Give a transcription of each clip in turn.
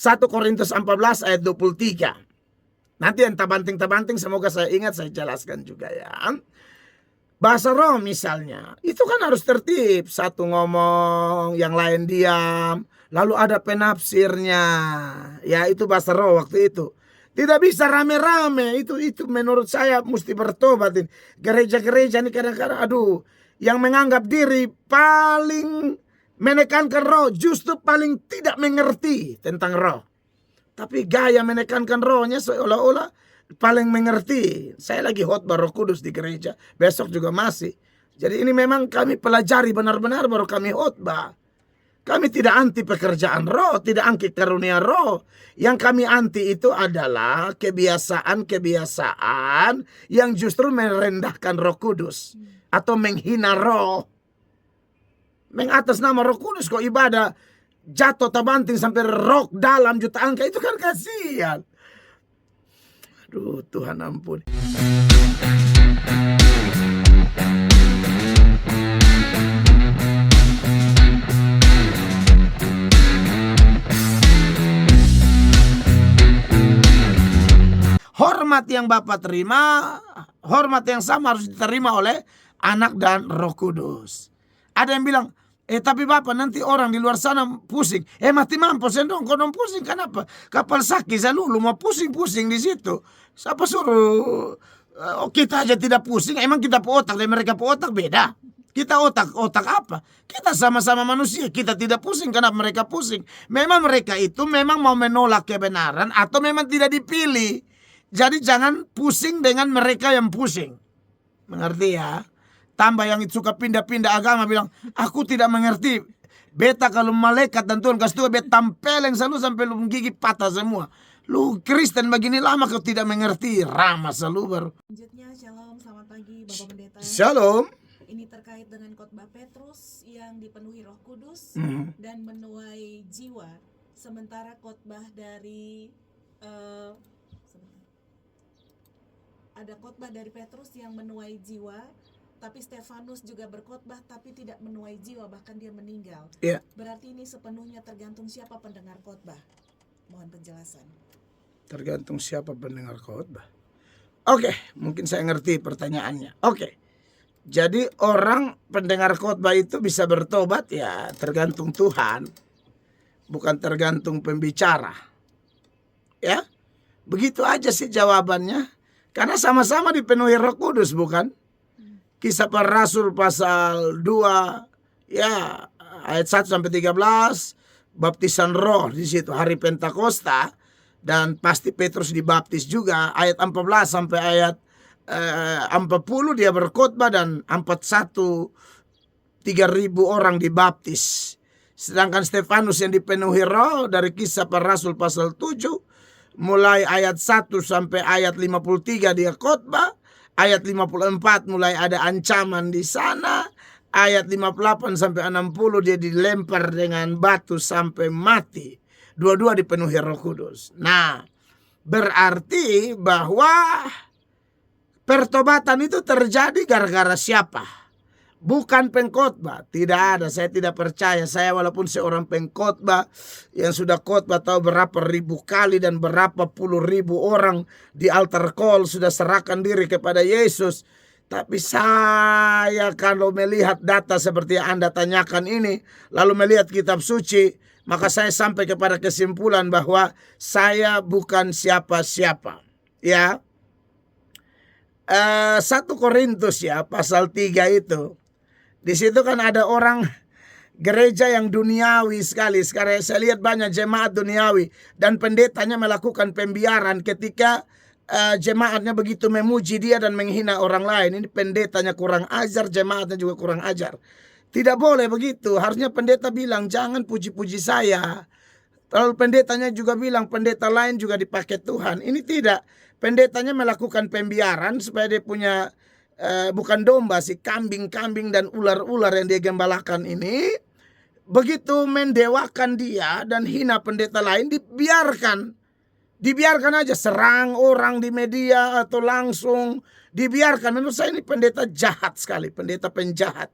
1 Korintus 14 ayat 23. Nanti yang tabanting-tabanting semoga saya ingat, saya jelaskan juga ya. Bahasa roh misalnya, itu kan harus tertib. Satu ngomong, yang lain diam. Lalu ada penafsirnya. Ya itu bahasa roh waktu itu. Tidak bisa rame-rame. Itu menurut saya mesti bertobat. Gereja-gereja ini kadang-kadang aduh. Yang menganggap diri paling menekankan roh, justru paling tidak mengerti tentang roh. Tapi gaya menekankan rohnya seolah-olah paling mengerti. Saya lagi khotbah Roh Kudus di gereja, besok juga masih. Jadi ini memang kami pelajari benar-benar baru kami khotbah. Kami tidak anti pekerjaan roh, tidak anti karunia roh. Yang kami anti itu adalah kebiasaan-kebiasaan yang justru merendahkan Roh Kudus atau menghina roh. Mengatas nama Roh Kudus kok ibadah jatuh tabanting sampai rok dalam jutaan, itu kan kasihan. Aduh Tuhan ampun. Hormat yang Bapa terima, hormat yang sama harus diterima oleh Anak dan Roh Kudus. Ada yang bilang, tapi Bapak nanti orang di luar sana pusing. Mati mampus dong, kau dong pusing kenapa? Kapal Saki saya lulu mau pusing-pusing di situ. Siapa suruh kita aja tidak pusing? Emang kita otak dan mereka otak beda. Kita otak apa? Kita sama-sama manusia, kita tidak pusing karena mereka pusing. Memang mereka itu memang mau menolak kebenaran atau memang tidak dipilih. Jadi jangan pusing dengan mereka yang pusing. Mengerti ya? Tambah yang suka pindah-pindah agama bilang, aku tidak mengerti. Beta kalau malaikat dan Tuhan kasih Tuhan, beta tampeleng selalu sampai lu gigi patah semua. Lu Kristen begini lama kau tidak mengerti. Ramah selalu baru. Selanjutnya, shalom, selamat pagi Bapak Pendeta. Shalom. Ini terkait dengan khotbah Petrus yang dipenuhi Roh Kudus dan menuai jiwa. Sementara khotbah dari ada khotbah dari Petrus yang menuai jiwa, tapi Stefanus juga berkhotbah tapi tidak menuai jiwa, bahkan dia meninggal. Yeah. Berarti ini sepenuhnya tergantung siapa pendengar khotbah. Mohon penjelasan. Tergantung siapa pendengar khotbah. Oke, mungkin saya ngerti pertanyaannya. Oke. Jadi orang pendengar khotbah itu bisa bertobat ya tergantung Tuhan, bukan tergantung pembicara. Ya. Begitu aja sih jawabannya. Karena sama-sama dipenuhi Roh Kudus, bukan? Kisah Para Rasul pasal 2 ya ayat 1 sampai 13, baptisan roh di situ hari Pentakosta, dan pasti Petrus dibaptis juga ayat 14 sampai ayat 40 dia berkhotbah dan 41 3.000 orang dibaptis. Sedangkan Stefanus yang dipenuhi roh dari Kisah Para Rasul pasal 7 mulai ayat 1 sampai ayat 53 dia khotbah. Ayat 54 mulai ada ancaman di sana. Ayat 58 sampai 60 dia dilempar dengan batu sampai mati. Dua-dua dipenuhi Roh Kudus. Nah, berarti bahwa pertobatan itu terjadi gara-gara siapa? Bukan pengkhotbah. Tidak ada, saya tidak percaya. Saya walaupun seorang pengkhotbah yang sudah khotbah tahu berapa ribu kali dan berapa puluh ribu orang di altar call sudah serahkan diri kepada Yesus. Tapi saya kalau melihat data seperti yang Anda tanyakan ini, lalu melihat kitab suci, maka saya sampai kepada kesimpulan bahwa saya bukan siapa-siapa. Ya. 1 Korintus ya pasal 3 itu. Di situ kan ada orang gereja yang duniawi sekali. Sekarang saya lihat banyak jemaat duniawi dan pendetanya melakukan pembiaran ketika jemaatnya begitu memuji dia dan menghina orang lain. Ini pendetanya kurang ajar, jemaatnya juga kurang ajar. Tidak boleh begitu. Harusnya pendeta bilang jangan puji-puji saya. Lalu pendetanya juga bilang pendeta lain juga dipakai Tuhan. Ini tidak. Pendetanya melakukan pembiaran supaya dia punya bukan domba sih, kambing-kambing dan ular-ular yang dia gembalakan ini. Begitu mendewakan dia dan hina pendeta lain, dibiarkan aja, serang orang di media atau langsung dibiarkan. Menurut saya ini pendeta jahat sekali, pendeta penjahat.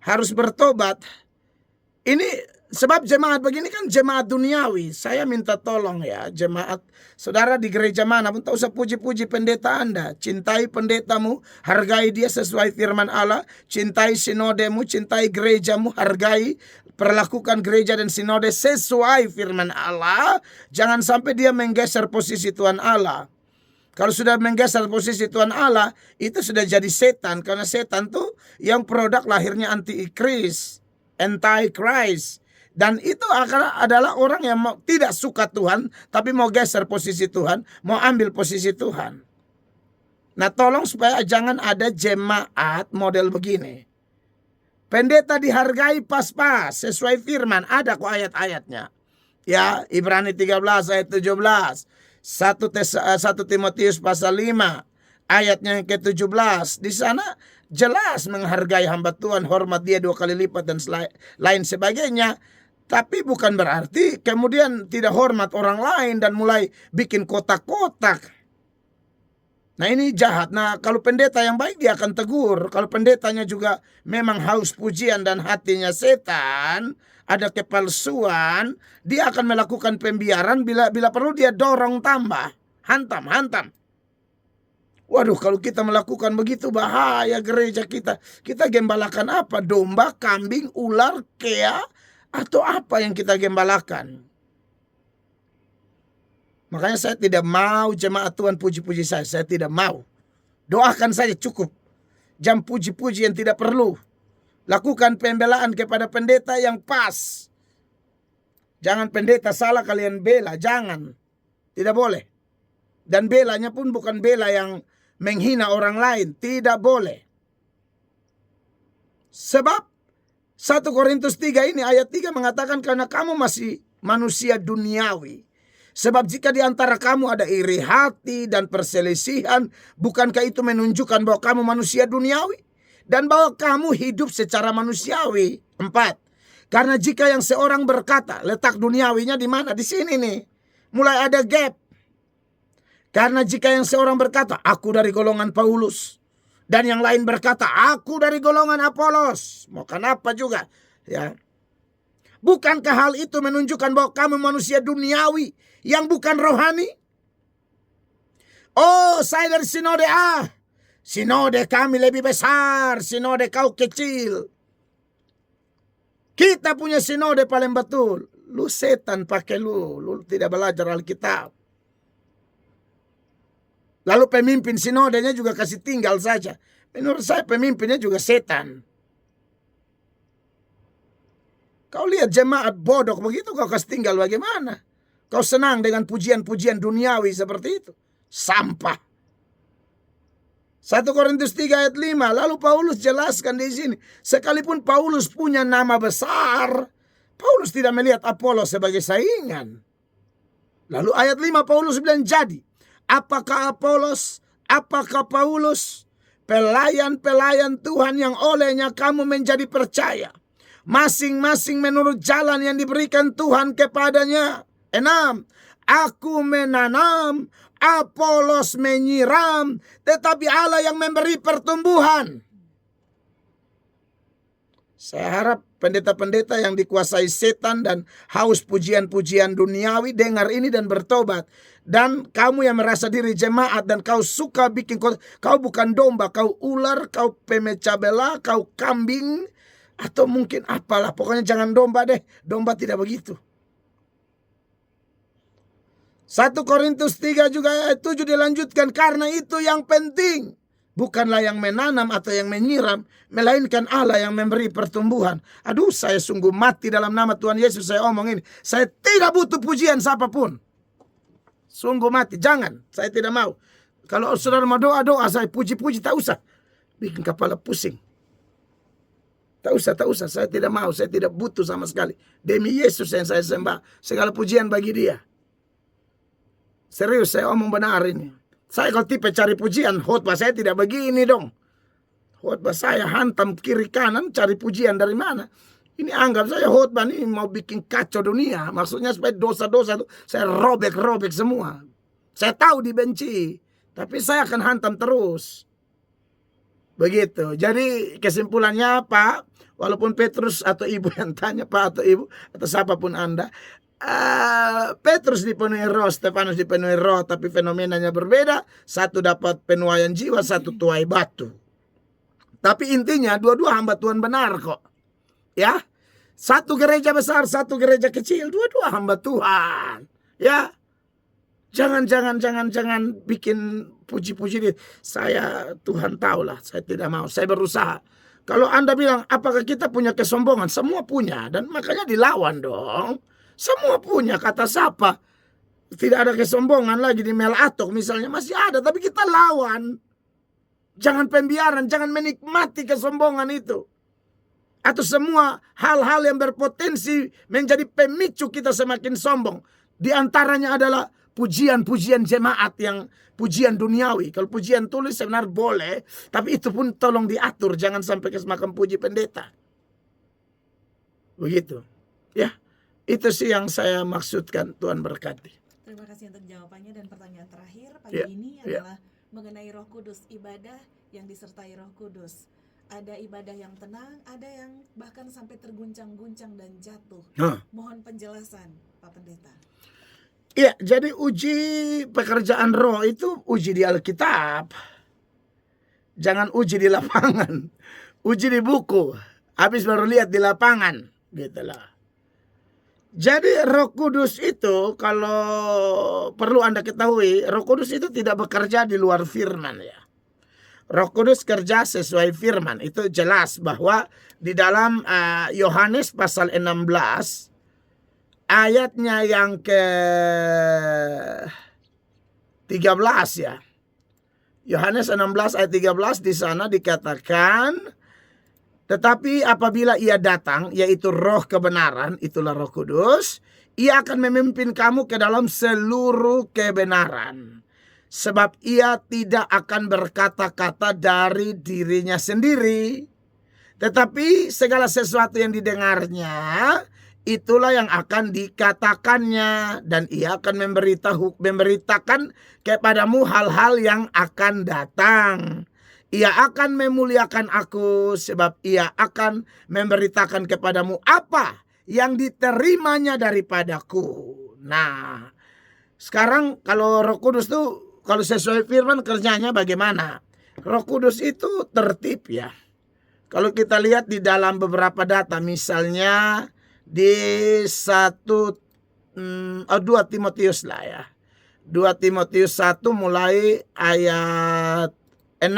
Harus bertobat. Ini Sebab jemaat begini kan jemaat duniawi. Saya minta tolong ya jemaat saudara di gereja mana pun, tak usah puji-puji pendeta Anda. Cintai pendetamu, hargai dia sesuai firman Allah. Cintai sinodemu, cintai gerejamu, hargai, perlakukan gereja dan sinode sesuai firman Allah. Jangan sampai dia menggeser posisi Tuhan Allah. Kalau sudah menggeser posisi Tuhan Allah, itu sudah jadi setan. Karena setan tuh yang produk lahirnya anti-Christ, anti-Christ. Dan itu adalah orang yang tidak suka Tuhan, tapi mau geser posisi Tuhan, mau ambil posisi Tuhan. Nah, tolong supaya jangan ada jemaat model begini. Pendeta dihargai pas-pas, sesuai firman. Ada kok ayat-ayatnya. Ya, Ibrani 13 ayat 17. 1 Timotius pasal 5 ayatnya yang ke-17. Di sana jelas menghargai hamba Tuhan, hormat dia 2 kali lipat dan lain sebagainya. Tapi bukan berarti kemudian tidak hormat orang lain dan mulai bikin kotak-kotak. Nah, ini jahat. Nah, kalau pendeta yang baik dia akan tegur. Kalau pendetanya juga memang haus pujian dan hatinya setan, ada kepalsuan, dia akan melakukan pembiaran, bila perlu dia dorong tambah. Hantam. Waduh, kalau kita melakukan begitu bahaya gereja kita. Kita gembalakan apa? Domba, kambing, ular, kea, atau apa yang kita gembalakan? Makanya saya tidak mau jemaat Tuhan puji-puji saya. Saya tidak mau. Doakan saja cukup. Jam puji-puji yang tidak perlu. Lakukan pembelaan kepada pendeta yang pas. Jangan pendeta salah kalian bela. Jangan. Tidak boleh. Dan belanya pun bukan bela yang menghina orang lain. Tidak boleh. Sebab 1 Korintus 3 ini ayat 3 mengatakan karena kamu masih manusia duniawi. Sebab jika di antara kamu ada iri hati dan perselisihan, bukankah itu menunjukkan bahwa kamu manusia duniawi? Dan bahwa kamu hidup secara manusiawi. 4. Karena jika yang seorang berkata, letak duniawinya di mana? Di sini nih. Mulai ada gap. Karena jika yang seorang berkata, aku dari golongan Paulus. Dan yang lain berkata, aku dari golongan Apolos. Mau kenapa juga? Ya. Bukankah hal itu menunjukkan bahwa kamu manusia duniawi yang bukan rohani? Oh, saya dari sinode A. Sinode kami lebih besar, sinode kau kecil. Kita punya sinode paling betul. Lu setan pakai lu tidak belajar Alkitab. Lalu pemimpin sinodenya juga kasih tinggal saja. Menurut saya pemimpinnya juga setan. Kau lihat jemaat bodoh begitu, kau kasih tinggal bagaimana? Kau senang dengan pujian-pujian duniawi seperti itu. Sampah. 1 Korintus 3 ayat 5. Lalu Paulus jelaskan di sini. Sekalipun Paulus punya nama besar, Paulus tidak melihat Apolos sebagai saingan. Lalu ayat 5 Paulus bilang, jadi apakah Apolos, apakah Paulus, pelayan-pelayan Tuhan yang olehnya kamu menjadi percaya. Masing-masing menurut jalan yang diberikan Tuhan kepadanya. 6. Aku menanam, Apolos menyiram, tetapi Allah yang memberi pertumbuhan. Saya harap pendeta-pendeta yang dikuasai setan dan haus pujian-pujian duniawi dengar ini dan bertobat. Dan kamu yang merasa diri jemaat dan kau suka bikin, kau bukan domba, kau ular, kau pemecah belah, kau kambing, atau mungkin apalah. Pokoknya jangan domba deh. Domba tidak begitu. 1 Korintus 3 juga ayat 7 dilanjutkan. Karena itu yang penting bukanlah yang menanam atau yang menyiram, melainkan Allah yang memberi pertumbuhan. Aduh, saya sungguh mati dalam nama Tuhan Yesus saya omong ini. Saya tidak butuh pujian siapapun. Sungguh mati. Jangan. Saya tidak mau. Kalau saudara mau doa-doa, saya puji-puji, tak usah. Bikin kepala pusing. Tak usah. Saya tidak mau. Saya tidak butuh sama sekali. Demi Yesus yang saya sembah. Segala pujian bagi dia. Serius, saya omong benar ini. Saya kalau tipe cari pujian, khotbah saya tidak begini dong. Khotbah saya hantam kiri kanan, cari pujian dari mana? Ini anggap saya khotbah ini mau bikin kacau dunia. Maksudnya supaya dosa-dosa itu saya robek-robek semua. Saya tahu dibenci, tapi saya akan hantam terus. Begitu. Jadi kesimpulannya Pak, walaupun Petrus atau Ibu yang tanya Pak atau Ibu atau siapapun Anda, Petrus dipenuhi roh, Stefanus dipenuhi roh, tapi fenomenanya berbeda. Satu dapat penuaian jiwa, satu tuai batu. Tapi intinya dua-dua hamba Tuhan benar kok. Ya. Satu gereja besar, satu gereja kecil, dua-dua hamba Tuhan. Ya. Jangan bikin puji-puji diri. Saya Tuhan tahulah, saya tidak mau, saya berusaha. Kalau Anda bilang, apakah kita punya kesombongan? Semua punya, dan makanya dilawan dong. Semua punya, kata siapa? Tidak ada kesombongan lagi di Melatok misalnya, masih ada, tapi kita lawan. Jangan pembiaran, jangan menikmati kesombongan itu. Atau semua hal-hal yang berpotensi menjadi pemicu kita semakin sombong. Di antaranya adalah pujian-pujian jemaat yang pujian duniawi. Kalau pujian tulis sebenarnya boleh, tapi itu pun tolong diatur, jangan sampai kesemakan puji pendeta. Begitu. Ya, itu sih yang saya maksudkan. Tuhan berkati. Terima kasih untuk jawabannya, dan pertanyaan terakhir pagi Ya, ini ya. adalah mengenai Roh Kudus, ibadah yang disertai Roh Kudus. Ada ibadah yang tenang, ada yang bahkan sampai terguncang-guncang dan jatuh. Mohon penjelasan, Pak Pendeta. Iya, jadi uji pekerjaan roh itu uji di Alkitab. Jangan uji di lapangan. Uji di buku. Habis baru lihat di lapangan. Gitu lah. Jadi Roh Kudus itu, kalau perlu Anda ketahui, Roh Kudus itu tidak bekerja di luar firman ya. Roh Kudus kerja sesuai firman. Itu jelas bahwa di dalam Yohanes pasal 16 ayatnya yang ke 13 ya. Yohanes 16 ayat 13 di sana dikatakan, tetapi apabila ia datang, yaitu roh kebenaran, itulah Roh Kudus, ia akan memimpin kamu ke dalam seluruh kebenaran. Sebab ia tidak akan berkata-kata dari dirinya sendiri, tetapi segala sesuatu yang didengarnya, itulah yang akan dikatakannya, dan ia akan memberitakan kepadamu hal-hal yang akan datang. Ia akan memuliakan aku, sebab ia akan memberitakan kepadamu apa yang diterimanya daripadaku. Nah, sekarang kalau Roh Kudus tuh, kalau sesuai firman kerjanya bagaimana? Roh Kudus itu tertib ya. Kalau kita lihat di dalam beberapa data, misalnya di 2 Timotius lah ya. 2 Timotius 1 mulai ayat 6.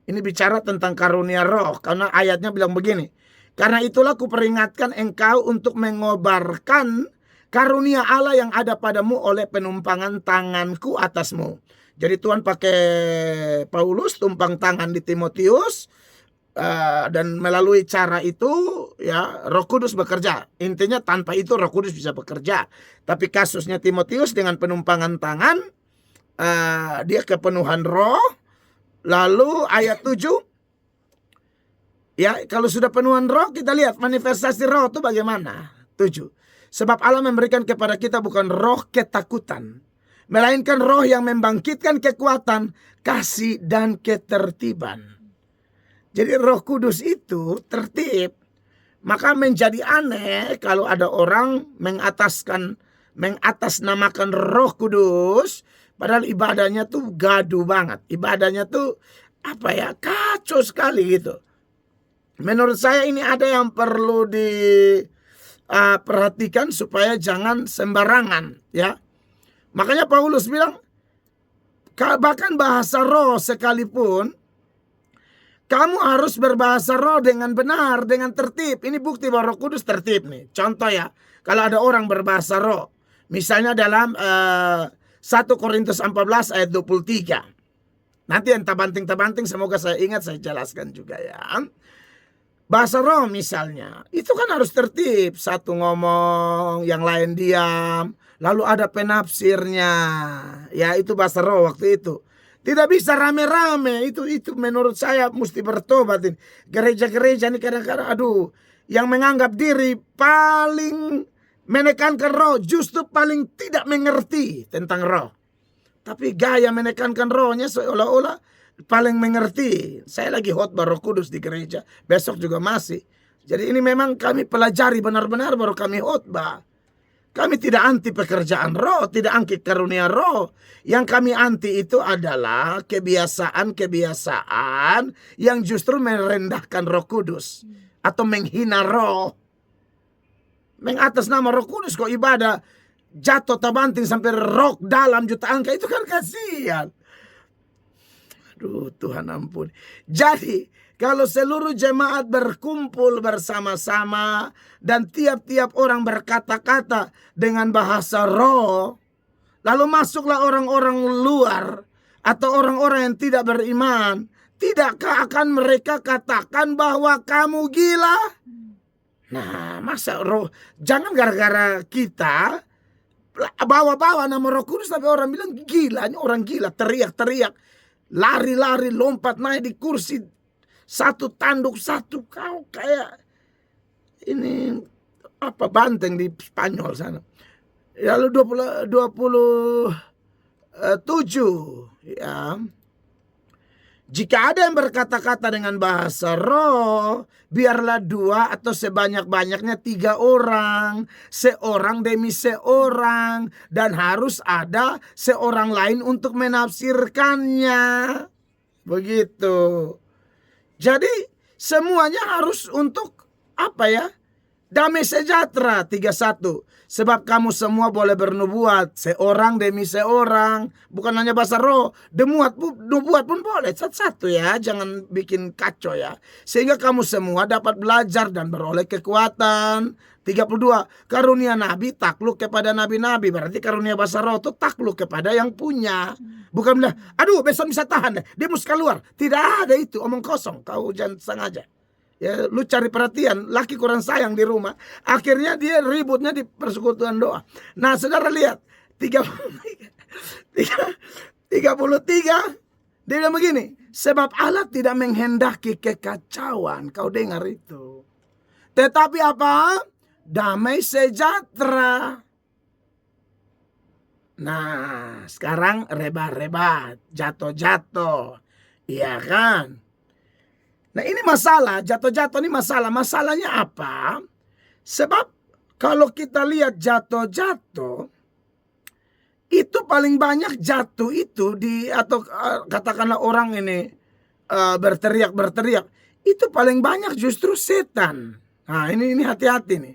Ini bicara tentang karunia roh. Karena ayatnya bilang begini. Karena itulah kuperingatkan engkau untuk mengobarkan karunia Allah yang ada padamu oleh penumpangan tanganku atasmu. Jadi Tuhan pakai Paulus tumpang tangan di Timotius. Dan melalui cara itu ya Roh Kudus bekerja. Intinya tanpa itu Roh Kudus bisa bekerja. Tapi kasusnya Timotius dengan penumpangan tangan, dia kepenuhan roh. Lalu ayat 7, ya kalau sudah penuhan roh kita lihat manifestasi roh itu bagaimana. 7, sebab Allah memberikan kepada kita bukan roh ketakutan, melainkan roh yang membangkitkan kekuatan, kasih dan ketertiban. Jadi Roh Kudus itu tertib. Maka menjadi aneh kalau ada orang mengatasnamakan Roh Kudus, padahal ibadahnya tuh gaduh banget. Ibadahnya tuh kacau sekali gitu. Menurut saya ini ada yang perlu diperhatikan supaya jangan sembarangan ya. Makanya Paulus bilang, bahkan bahasa roh sekalipun, kamu harus berbahasa roh dengan benar, dengan tertib. Ini bukti bahwa Roh Kudus tertib nih. Contoh ya, kalau ada orang berbahasa roh. Misalnya dalam 1 Korintus 14 ayat 23. Nanti yang tabanting-tabanting semoga saya ingat, saya jelaskan juga ya. Bahasa roh misalnya, itu kan harus tertib. Satu ngomong, yang lain diam. Lalu ada penafsirnya. Ya itu bahasa roh waktu itu. Tidak bisa rame-rame, itu menurut saya mesti bertobat. Gereja-gereja ini kadang-kadang yang menganggap diri paling menekankan roh, justru paling tidak mengerti tentang roh. Tapi gaya menekankan rohnya seolah-olah paling mengerti. Saya lagi khotbah Roh Kudus di gereja, besok juga masih. Jadi ini memang kami pelajari benar-benar baru kami khotbah. Kami tidak anti pekerjaan roh, tidak anti karunia roh. Yang kami anti itu adalah kebiasaan-kebiasaan yang justru merendahkan Roh Kudus atau menghina roh. Mengatas nama Roh Kudus kok ibadah jatuh tabanting sampai rok dalam jutaan, itu kan kasihan. Aduh, Tuhan ampun. Jadi kalau seluruh jemaat berkumpul bersama-sama dan tiap-tiap orang berkata-kata dengan bahasa roh, lalu masuklah orang-orang luar atau orang-orang yang tidak beriman, tidakkah akan mereka katakan bahwa kamu gila? Nah, masa roh, jangan gara-gara kita bawa-bawa nama Roh Kudus tapi orang bilang gila, ini orang gila, teriak-teriak, lari-lari, lompat naik di kursi, satu tanduk satu, kau kayak ini apa banteng di Spanyol sana. Lalu 27 ya. Jika ada yang berkata-kata dengan bahasa roh, biarlah 2 atau sebanyak-banyaknya 3 orang, seorang demi seorang, dan harus ada seorang lain untuk menafsirkannya. Begitu. Jadi semuanya harus untuk apa ya? Damai sejahtera. 31. Sebab kamu semua boleh bernubuat, seorang demi seorang, bukan hanya bahasa roh, nubuat pun boleh satu-satu ya, jangan bikin kacau ya. Sehingga kamu semua dapat belajar dan beroleh kekuatan. 32. Karunia nabi takluk kepada nabi-nabi, berarti karunia bahasa roh itu takluk kepada yang punya. Bukan bilang, aduh besok bisa tahan deh, dia mesti keluar. Tidak ada itu, omong kosong, kau jangan sengaja. Ya, lu cari perhatian, laki kurang sayang di rumah. Akhirnya dia ributnya di persekutuan doa. Nah, saudara lihat 33. Dia bilang begini, sebab Allah tidak menghendaki kekacauan. Kau dengar itu. Tetapi apa? Damai sejahtera. Nah, sekarang rebat-rebat, jatuh-jatuh. Iya kan? Nah ini masalah, jatuh-jatuh ini masalah. Masalahnya apa? Sebab kalau kita lihat jatuh-jatuh, itu paling banyak jatuh itu atau katakanlah orang ini berteriak-berteriak. Itu paling banyak justru setan. Nah ini hati-hati nih.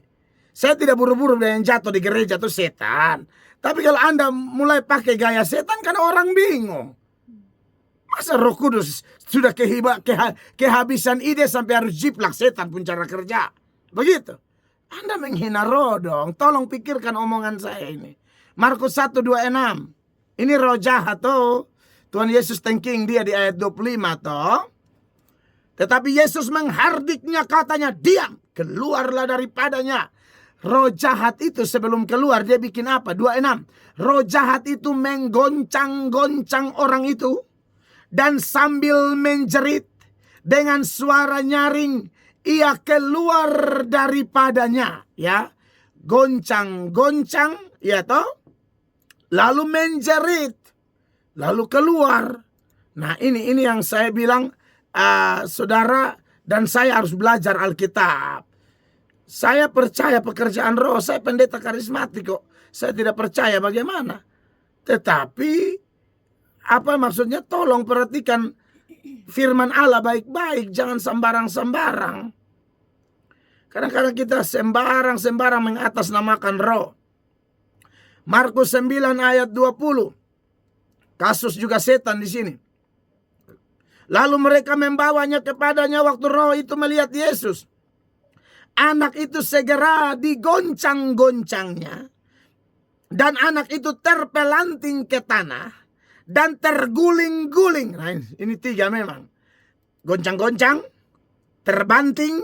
Saya tidak buru-buru dengan jatuh di gereja itu setan. Tapi kalau Anda mulai pakai gaya setan kan orang bingung. Masa Roh Kudus sudah kehabisan ide sampai harus jiplak setan pun cara kerja. Begitu. Anda menghina roh dong. Tolong pikirkan omongan saya ini. Markus 1:26. Ini roh jahat toh. Tuhan Yesus thanking dia di ayat 25 toh. Tetapi Yesus menghardiknya, katanya, diam, keluarlah daripadanya. Roh jahat itu sebelum keluar dia bikin apa? 26. Roh jahat itu menggoncang-goncang orang itu. Dan sambil menjerit dengan suara nyaring, ia keluar daripadanya. Ya, goncang-goncang, ya toh. Lalu menjerit, lalu keluar. Nah ini yang saya bilang, saudara dan saya harus belajar Alkitab. Saya percaya pekerjaan roh, saya pendeta karismatik kok. Saya tidak percaya bagaimana. Tetapi apa maksudnya? Tolong perhatikan firman Allah baik-baik. Jangan sembarang-sembarang. Kadang-kadang kita sembarang-sembarang mengatasnamakan roh. Markus 9 ayat 20. Kasus juga setan di sini. Lalu mereka membawanya kepadanya waktu roh itu melihat Yesus. Anak itu segera digoncang-goncangnya. Dan anak itu terpelanting ke tanah. Dan terguling-guling. Nah, ini 3 memang. Goncang-goncang, terbanting,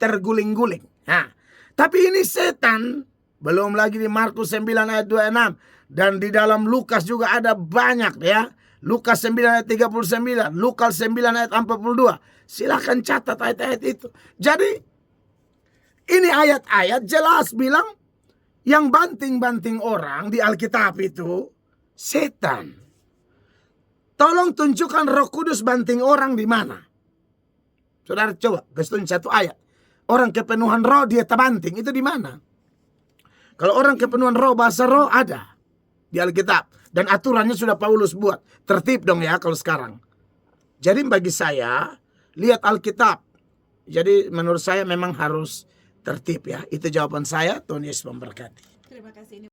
terguling-guling. Nah, tapi ini setan. Belum lagi di Markus 9 ayat 26. Dan di dalam Lukas juga ada banyak ya. Lukas 9 ayat 39. Lukas 9 ayat 42. Silahkan catat ayat-ayat itu. Jadi ini ayat-ayat jelas bilang yang banting-banting orang di Alkitab itu setan. Tolong tunjukkan Roh Kudus banting orang di mana. Saudara coba kasih tunjuk satu ayat. Orang kepenuhan roh dia terbanting, itu di mana? Kalau orang kepenuhan roh, bahasa roh ada di Alkitab. Dan aturannya sudah Paulus buat. Tertib dong ya kalau sekarang. Jadi bagi saya, lihat Alkitab. Jadi menurut saya memang harus tertib ya. Itu jawaban saya. Tuhan Yesus memberkati. Terima kasih.